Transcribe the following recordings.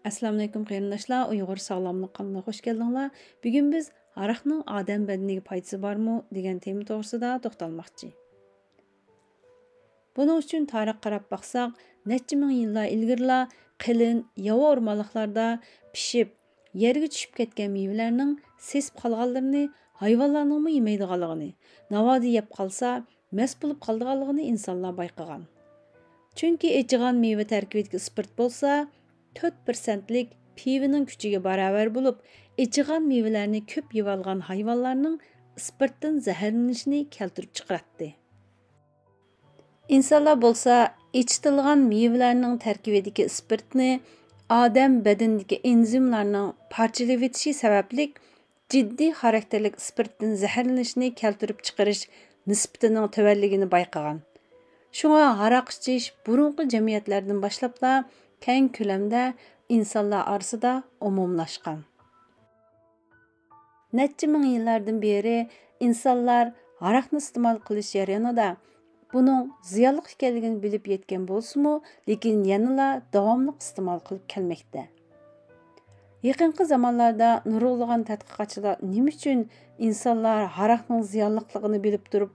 Assalamu alaykum qarindoshlar, Uyg'ur sog'lomlik qanaliga xush keldinglar. Bugun biz aroqning odam badaniga foydasi bormi degan tema to'g'risida to'xtalmoqchi. Buning uchun tarixga qarab baqsaq, necha ming yillar ilgarilar qilin yova o'rmonliklarda pishib, yerga tushib ketgan mevalarning sesib qolganlarini hayvonlarning yemaydiganligini, navoda yeb qolsa, mas bo'lib qoldiganligini insonlar bayqagan. Chunki echigan meva tarkibidagi spirt bo'lsa, 4%lik pivining kuchiga baravar bo'lib, echigan mevalarni ko'p yeb olgan hayvonlarning spirtdan zaharlanishini keltirib chiqaradi. İnsanlar bo'lsa, ichitilgan mevalarning tarkibidagi spirtni odam badanidagi enzimlarning parchalab etishi sababli jiddiy xarakterlik spirtdan zaharlanishni keltirib chiqarish nisbatining tuvanligini bayqagan. Şuna aroq ichish burunqi jamiyatlardan boshlabla keng ko'lamda insonlar orasida umumlashgan. Necha ming yillardan beri insonlar aroqni iste'mol qilish jarayonida buning ziyonli ekanligini bilib yetgan bo'lsa-mu, lekin yanada davomli iste'mol qilib kelmoqda. Yaqinqi zamonlarda nurg'ulg'an tadqiqotchilar nima uchun insonlar aroqning ziyonliligini bilib turib,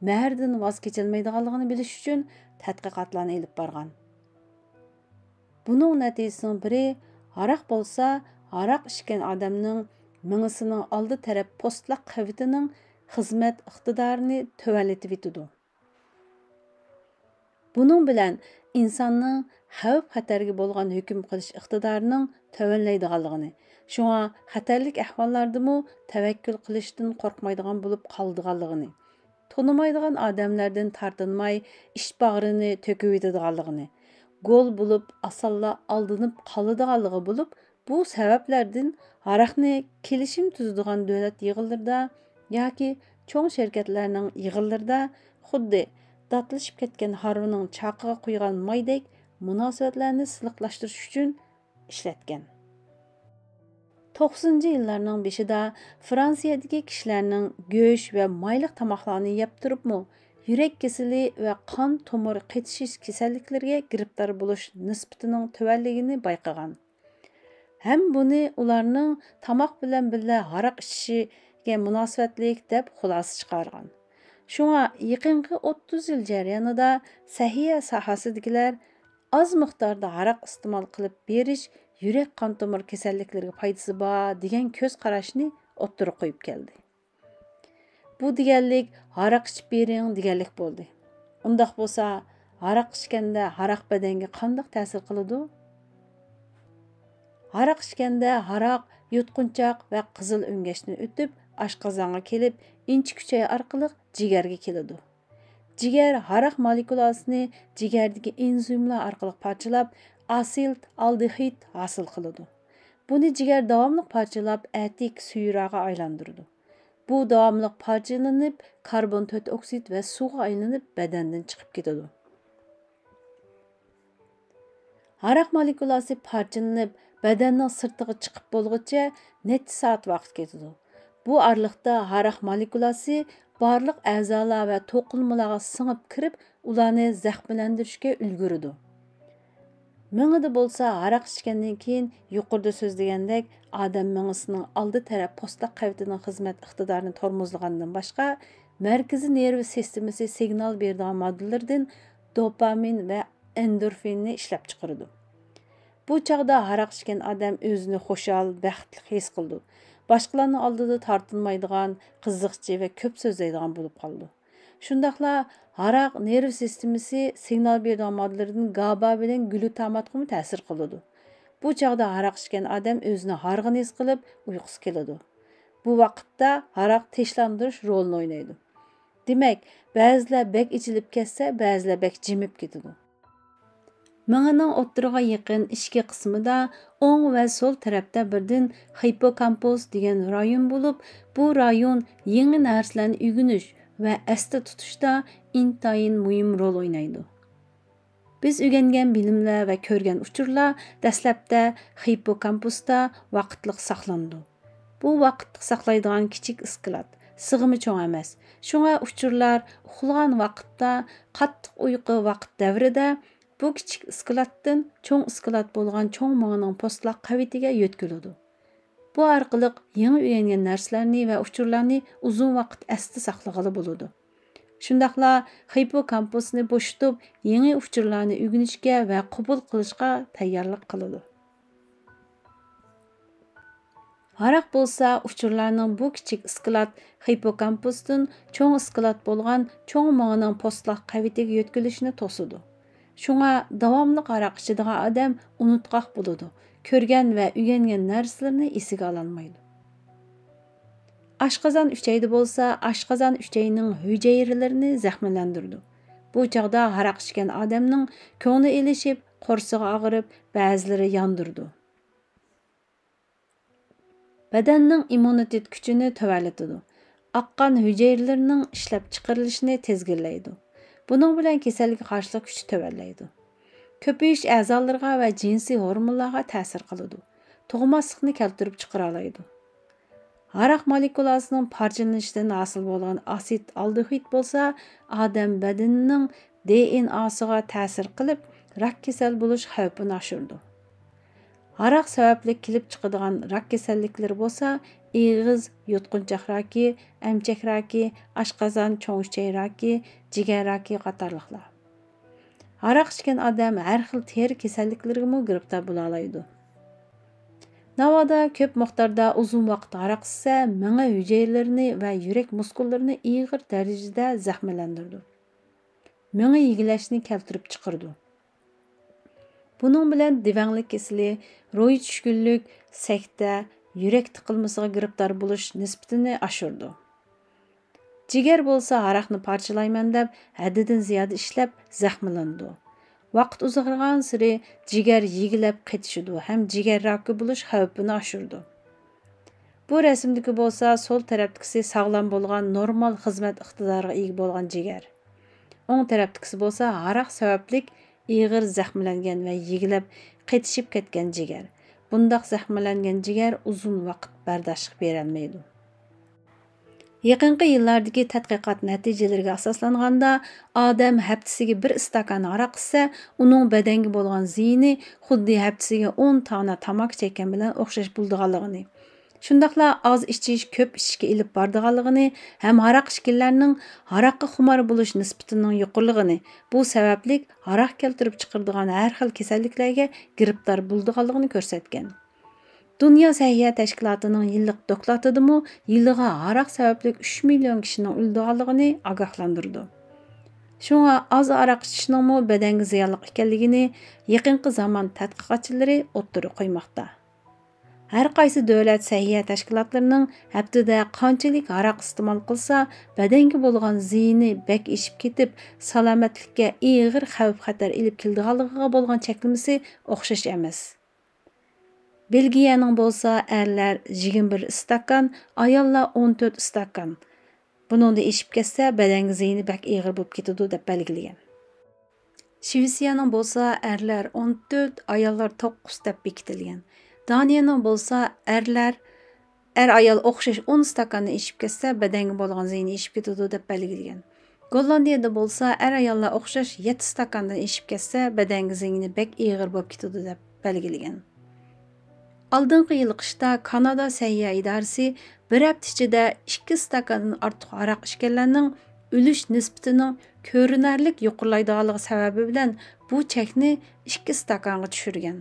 mərdən vaz keçilməydiganlığını biliş üçün tədqiqatlarını elib barğan. Bunun nəticəsinin biri, aroq bolsa, aroq içkən adamның miңisinin aldı tərəf postlaq qavitinin xizmət iqtidarını tövənletib etidi. Bunun bilən insanның xavf xətərgi bolğan hüküm qilish iqtidarının tövənləydiganlığını, şuna xətərlik əhvallardımı təvəkkül qilishdən qorxmaydigan bo'lib qaldiganlığını, tanımaydigan adamlardan tartınmay iş bağrını töküp etadiganlığını, gol bulup asalla aldınıp qalıdiganlığı bulup, bu sebeplerden aroqni kelishim tuzadigan davlat yig'inlarida yoki cho'ng şirketlarning yig'inlarida xuddi datlashib ketgan harvining chaqiga quygan maydek munosabatlarni siliqlashtirish uchun ishlatgan. 90-cı yıllarının başında Fransiyadagi kishilarning go'sht va mayliq tomoqlarni yeb turibmi, yurak kasali va qon tomir qetishish kasalliklariga giribdor bo'lish nisbatining tuvanligini bayqagan. Ham buni ularning tomoq bilan birga aroq ichishiga munosabatlik deb xulosa chiqargan. Shunga yaqinqi 30 yil jarayonida sahiya sohasidagilar az miqdorda aroq iste'mol qilib berish yurak qon tomir kasalliklariga foydasi bor degan ko'z qarashni o'ttirib qo'yib keldi. Bu deganlik aroq ichib bering deganlik bo'ldi. Undaq bo'lsa, aroq ichganda aroq badanga qanday ta'sir qiladi? Aroq ichganda aroq yutqunchoq va qizil o'ngashni o'tib, oshqozonga kelib, inchi kuchay orqali jigarga keladi. Jigar aroq molekulasini jigardagi enzimlar orqali parchalab, asilt aldehid hosil qiladi. Buni jigar davomli parchalab atik suyraga aylantiradi. Bu davomli parchalanib, karbon 4 oksid va suvga aylanib badandan chiqib ketadi. Aroq molekulasi parchalanib, badanning sirtiga chiqib bo'lguncha necha soat vaqt ketadi. Bu oraliqda aroq molekulasi barliq a'zolar va to'qilmalarga singib kirib, ularni zaxmlantirishga ulguradi. Miңida bo'lsa, aroq ichgandan keyin yuqorida so'zlagandek, odam miңisining oldi taraf postlaq qavitining xizmat iqtidorini tormozlagandan boshqa, markaziy nerv sistemasi signal beradigan moddalardan dopamin va endorfinni ishlab chiqaradi. Bu chaqda aroq ichgan odam o'zini xushal, baxtli his qildi. Boshqalarning oldida tortinmaydigan, qiziqchi va ko'p so'zlaydigan bo'lib qoldi. Shundaqla aroq nerv sistemasi signal beradigan moddalardan GABA bilan glutamatga ta'sir qiladi. Bu chaqda aroq ichgan odam o'zini harg'in his qilib, uyqusi keladi. Bu vaqtda aroq tishlantirish rolini o'ynaydi. Demak, ba'zilar bek ichilib ketsa, ba'zilar bek jimib ketadi. Miңining o'ttiriga yaqin ichki qismida o'ng va so'l tarafda birdan hipokampus degan rayon bo'lib, bu rayon yangi narsalarni o'rganish va esda tutishda intayin muhim rol o'ynaydi. Biz o'rgangan bilimlar va ko'rgan uchurlar dastlabda hipokampusda vaqtliq saqlanadi. Bu vaqtliq saqlaydigan kichik iskelet, sig'imi cho'ng emas. Shunga uchurlar uxlagan vaqtda, qattiq uyqu vaqt davrida Bu kichik iskilotdan cho'ng iskilot bo'lgan cho'ng mo'ngining postloq qavitiga yo'tkiladi. Bu orqali yangi o'rgangan narsalarni va uchurlarni uzun vaqt esda saqlag'ili bo'ladi. Shundaqla hipokampusni bo'shitib, yangi uchurlarni o'rganishga va qabul qilishga tayyorlik qiladi. Haraq bo'lsa, uchurlarning bu kichik iskilot hipokampusdan cho'ng iskilot bo'lgan cho'ng mo'ngining postloq qavitiga yo'tkilishni to'sidi. Shunga davomli haraq ichadigan odam unutqoq bo'ladi. Ko'rgan va o'rgangan narsalarni esiga ololmaydi. Oshqozon uchaydi bo'lsa, oshqozon uchayining hujayralarini zaxmlandirdi. Bu chog'da haraq ichgan odamning ko'ngli elishib, qo'rsig'i og'rib, ba'zilari yondirdi. Badanning immunitet kuchini tavalatadi. Oqqan hujayralarining ishlab chiqarilishini tezgirlaydi. Buning bilan kasallikka qarshi kuchi tavalaydi. Ko'payish a'zolarga va jinsiy hormonlarga ta'sir qiladi. Tug'maslikni keltirib chiqara oladi. Haraq molekulasining parchalanishidan hosil bo'lgan asid aldehid bo'lsa, odam badanining DNAsiga ta'sir qilib, rak kasal bo'lish xavfini oshirdi. Haraq sababli kelib chiqadigan rak kasalliklari bo'lsa, ig'iz, yutqunchoq raki, emchak raki, oshqozon cho'ng uchay raki, jigar raki qatorliqlar. Haraq ichgan odam har xil teri kasalliklariga giribtor bo'la oladi. Navoda ko'p miqdorda uzun vaqt haraq ichsa, miya hujayralarini va yurak muskullarini ig'ir darajada zaxmlandirdi. Miya yigilashni keltirib chiqardi. Buning bilan divanglik kasali, ro'y tushkunlik, sakta, yurak tiqilmasiga giribtor bo'lish nisbatini oshirdi. Jigar bo'lsa, haraqni parchalayman deb haddidan ziyoda ishlab zaxmlandi. Vaqt uzoqlagan sari jigar yigilab ketishidi ham jigar raki bo'lish xavfini oshirdi. Bu rasmdagi bo'lsa, so'l tarafdagisi sog'lom bo'lgan normal xizmat iqtidoriga ega bo'lgan jigar. O'ng tarafdagisi bo'lsa, haraq sababli ig'ir zaxmlangan va yigilab ketishib ketgan jigar. Bundaq zaxmlangan jigar uzun vaqt bardoshlik bera olmaydi. Yaqinqi yillardagi tadqiqot natijalariga asoslanganda, odam haftasiga 1 stakan haraq ichsa, uning badanga bo'lgan ziyni xuddi haftasiga 10 tona tamak chekkan bilan o'xshash bo'lganligini, shundaqla oz ichish, ko'p ichishga ilib borganligini, ham haraq ichganlarning haraqqa xumor bo'lish nisbatining yuqorligini, bu sababli haraq keltirib chiqaradigan har xil kasalliklarga giribtor bo'lganligini ko'rsatgan. Dünya Səhiyyə Təşkilatının yıllık dokladımı yıllığa haraq sababli 3 milyon kişinin öldüğünü agahlandırdı. Şuna az haraq içişinin bedenge ziyarlıq ekanligini yaqinqi zaman tədqiqatçıları o'ttirib qo'ymoqda. Har qaysi davlat səhiyyə təşkilatlarının haftada qanchalik haraq iste'mol qilsa, badanga bo'lgan ziyni bak eshib ketib, salomatlikka ig'ir xavf-xatar ilib keldiganligiga bo'lgan cheklimasi o'xshash emas. Belgiyaning bo'lsa, erlar 21 stakan, ayollar 14 stakan. Buningda eshib ketsa, badanga ziyni bak ig'ir bo'lib ketadi deb belgilagan. Shvetsiyaning bo'lsa, erlar 14, ayollar 9 deb bekitilgan. Daniyaning bo'lsa, ayol o'xshash 10 stakanni eshib ketsa, badanga bo'lgan ziyni eshib ketadi deb belgilagan. Gollandiyada bo'lsa, ayollar o'xshash 7 stakandan eshib ketsa, badanga ziyni bak ig'ir bo'lib ketadi deb belgilagan. Aldınqı yıl qışda Kanada Səhiyyə İdarəsi bir hafta ichida 2 stakandan ortiq haraq ichganlarning o'lish nisbatinin ko'rinarlik yuqorilaydiganligi sababi bilan bu chekni 2 stakanga tushirgan.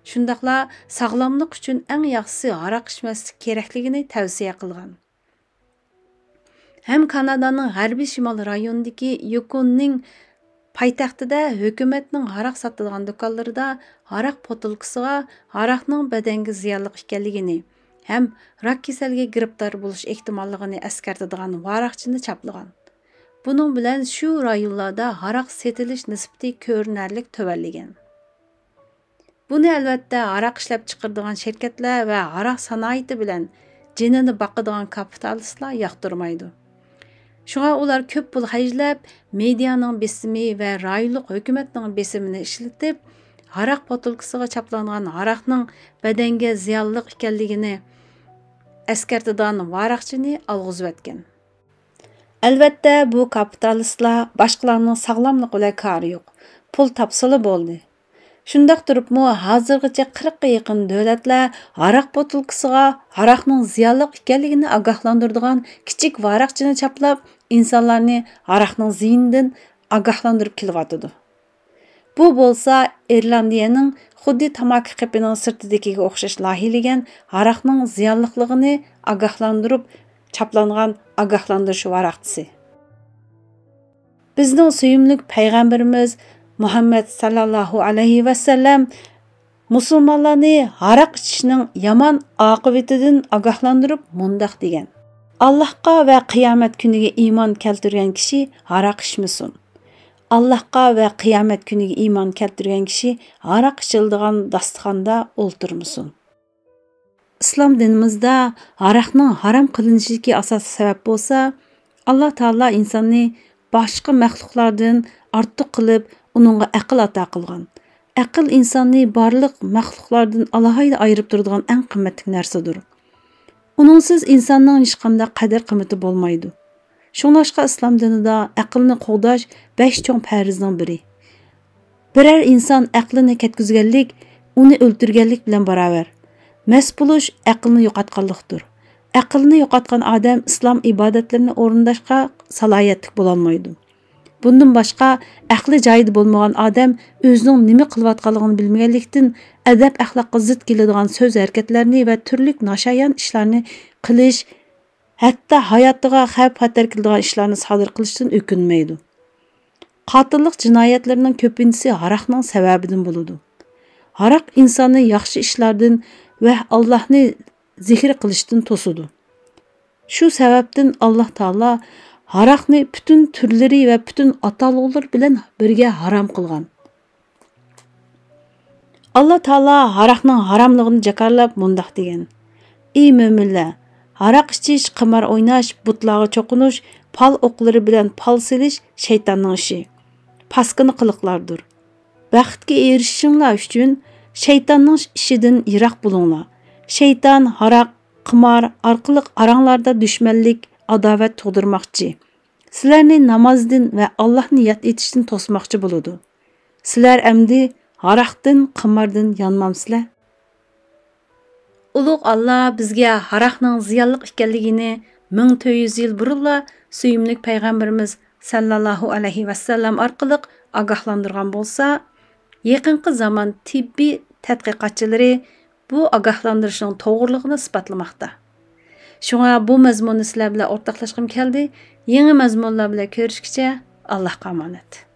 Shundaqla sog'lomlik uchun eng yaxshisi haraq ichmaslik kerakligini tavsiya qilgan. Hem Kanadaning g'arbiy shimol rayonidagi Yukonning paytaxtida hukumatning haraq sotadigan do'konlarida haraq potilkasiga haraqning badanga ziyonli ekanligini ham rak kasalligiga giribtor bo'lish ehtimolligini eskartadigan varaqchini chaplagan. Buning bilan shu rayonlarda haraq setilish nisbati ko'rinarli tuvanlagan. Buni albatta haraq ishlab chiqaradigan shirkatlar va haraq sanoati bilan jinini boqadigan kapitalistlar yoqtirmaydi. Şuna ular ko'p pul xarjlab, medianing besimi va rayonlik hukumatning besimini ishlatib, haraq botulkasiga chaplangan haraqning badanga ziyonli ekanligini eskartadigan varaqchini alg'izib. Albatta bu kapitalistlar boshqalarning sog'lomligi bilan kori yo'q. pul topsala bo'ldi. Shundaq turibmi, hozirgacha 40 ga yaqin davlatlar aroq botilkasiga aroqning ziyonli ekanligini ogohlantiradigan kichik varaqchini chaplab, insonlarni aroqning ziyinidan ogohlantirib kelyotdi. Bu bo'lsa, Irlandiyaning xuddi tamaki qepining sirtidagiga o'xshash loyihalagan aroqning ziyonliligini ogohlantirib chaplangan ogohlantirish varaqchisi. Bizning suyimlik payg'ambarimiz Muhammad sallallohu alayhi va sallam musulmonlarni aroq ichishning yomon oqibatidan ogohlantirib mundaq degan: Allohga va qiyomat kuniga iymon keltirgan kishi aroq ichmasin. Allohga va qiyomat kuniga iymon keltirgan kishi aroq ichiladigan dasturxonda o'ltirmasin. Islom dinimizda aroqning harom qilinishiga asosiy sabab bo'lsa, Alloh taolo insonni boshqa maxluqlardan ortiq qilib, uningga aql ato qilgan. Aql insonni barliq maxluqlardan alohida ayirib turadigan eng qimmatli narsadir. Uningsiz insonning hech qanday qadr-qimmati bo'lmaydi. Shuningdek, islom dinida aqlni qo'g'dash 5 cho'ng farzning biri. Biror inson aqlini ketkizganlik, uni o'ldirganlik bilan barobar. Mas bo'lish aqlni yo'qotganlikdir. Aqlni yo'qotgan odam islom ibodatlarini o'rindashga salohiyatli bo'la olmaydi. Bundan boshqa, aqli joyida bo'lmagan odam o'zining nima qilayotganligini bilmaganlikdan adab axloqqa zid keladigan so'z harakatlarni va turli nashayon ishlarni qilish, hatto hayotiga xavf-xatar keladigan ishlarni sodir qilishdan o'kinmaydi. Qotillik jinoyatlarining ko'pinchisi aroqning sababidan bo'ladi. Aroq insonni yaxshi ishlardan va Allohni zikr qilishdan to'sadi. Shu sababdan Alloh taolo aroqni butun turlari va butun atalg'ular bilan birga harom qilgan. Alloh taolo aroqning haromligini jakarlab mundaq degan: Ey mo'minlar, aroq ichish, qimor o'ynash, butlarga cho'qinish, pal o'qlari bilan pal silish shaytonning ishi. Paskini qiliqlardir. Baxtga erishishinglar uchun shaytonning ishidan yiroq bo'linglar. Shayton aroq, qimor orqali aranglarda dushmanlik, adovat tug'dirmoqchi. Sizlarni namozdan va Allohni yod etishdan to'smoqchi bo'ladi. Sizlar endi aroqdan, qimordan yonmamsizlar. Ulug' Alloh bizga aroqning ziyonli ekanligini 1400 yil burunla suyimlik payg'ambarimiz sallallohu alayhi va sallam orqali ogohlantirgan bo'lsa, yaqinqi zamon tibbiy tadqiqotchilari bu ogohlantirishning to'g'riligini isbotlamoqda. Shunga bu mazmunni sizlar bilan o'rtoqlashqim keldi. Yangi mazmunlar bilan ko'rishguncha Allohga omonat.